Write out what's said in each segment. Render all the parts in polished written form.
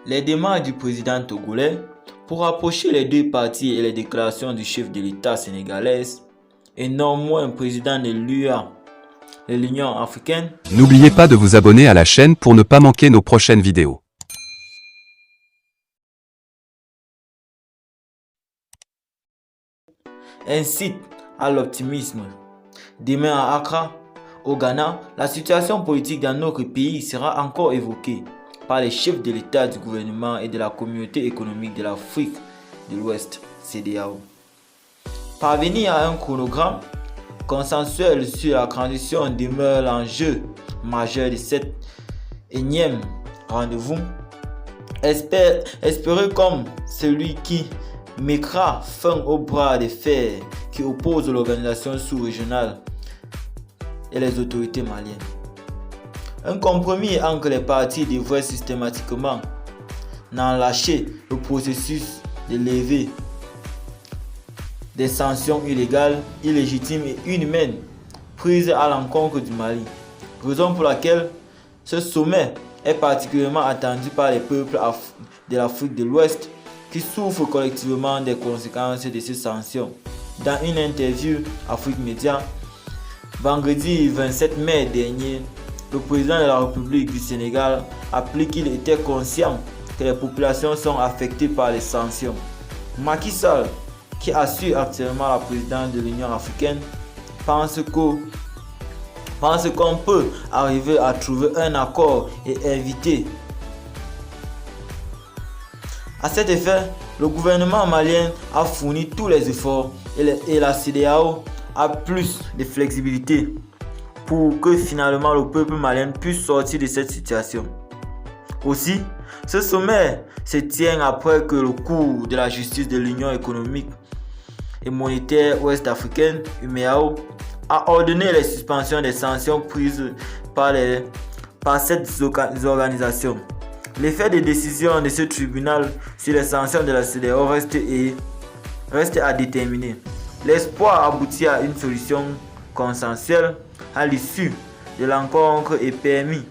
Les démarches du président togolais pour rapprocher les deux parties et les déclarations du chef de l'État sénégalais et non moins président de l'Union africaine. N'oubliez pas de vous abonner à la chaîne pour ne pas manquer nos prochaines vidéos. Incite à l'optimisme. Demain à Accra, au Ghana, la situation politique dans notre pays sera encore évoquée par les chefs de l'État, du gouvernement et de la communauté économique de l'Afrique de l'Ouest, CEDEAO. Parvenir à un chronogramme consensuel sur la transition demeure l'enjeu majeur de cet énième rendez-vous. Espérer comme celui qui mettra fin au bras de fer qui oppose l'organisation sous-régionale et les autorités maliennes. Un compromis entre les parties devrait systématiquement n'en lâcher le processus de levée des sanctions illégales, illégitimes et inhumaines prises à l'encontre du Mali. Raison pour laquelle ce sommet est particulièrement attendu par les peuples de l'Afrique de l'Ouest qui souffrent collectivement des conséquences de ces sanctions. Dans une interview Afrique Média, vendredi 27 mai dernier, le président de la République du Sénégal a appelé qu'il était conscient que les populations sont affectées par les sanctions. Macky Sall, qui assure actuellement la présidence de l'Union africaine, pense qu'on peut arriver à trouver un accord et éviter. À cet effet, le gouvernement malien a fourni tous les efforts et la CEDEAO a plus de flexibilité pour que finalement le peuple malien puisse sortir de cette situation. Aussi, ce sommet se tient après que le cours de la justice de l'Union économique et monétaire ouest-africaine, UEMOA, a ordonné les suspensions des sanctions prises par cette organisation. L'effet des décisions de ce tribunal sur les sanctions de la CEDEAO reste à déterminer. L'espoir aboutit à une solution consensuelle à l'issue de l'encontre est permis,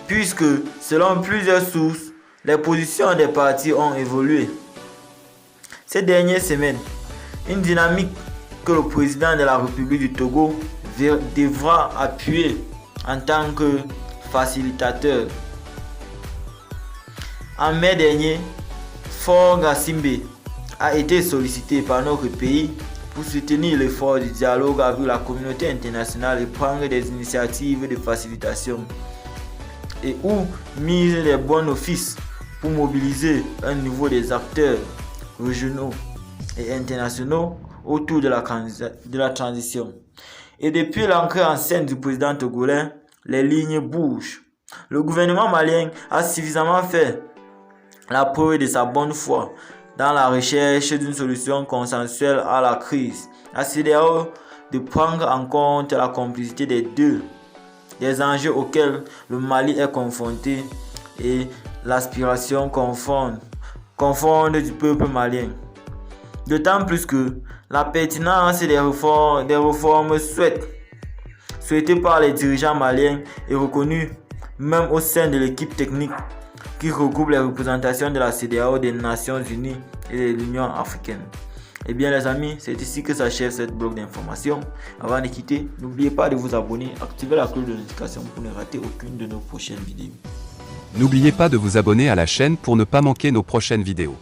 puisque selon plusieurs sources, les positions des parties ont évolué. Ces dernières semaines, une dynamique que le président de la République du Togo devra appuyer en tant que facilitateur. En mai dernier, Faure Gnassingbé a été sollicité par notre pays pour soutenir l'effort du dialogue avec la communauté internationale et prendre des initiatives de facilitation et ou mise les bons offices pour mobiliser un niveau des acteurs régionaux et internationaux autour de la transition. Et depuis l'entrée en scène du président togolais, les lignes bougent. Le gouvernement malien a suffisamment fait la preuve de sa bonne foi dans la recherche d'une solution consensuelle à la crise. La CEDEAO de prendre en compte la complicité des enjeux auxquels le Mali est confronté et l'aspiration conforme du peuple malien. D'autant plus que la pertinence des réformes souhaitées par les dirigeants maliens est reconnue même au sein de l'équipe technique qui regroupe les représentations de la CEDEAO, des Nations Unies et de l'Union africaine. Et bien les amis, c'est ici que s'achève cette bloc d'informations. Avant de quitter, n'oubliez pas de vous abonner, activer la cloche de notification pour ne rater aucune de nos prochaines vidéos. N'oubliez pas de vous abonner à la chaîne pour ne pas manquer nos prochaines vidéos.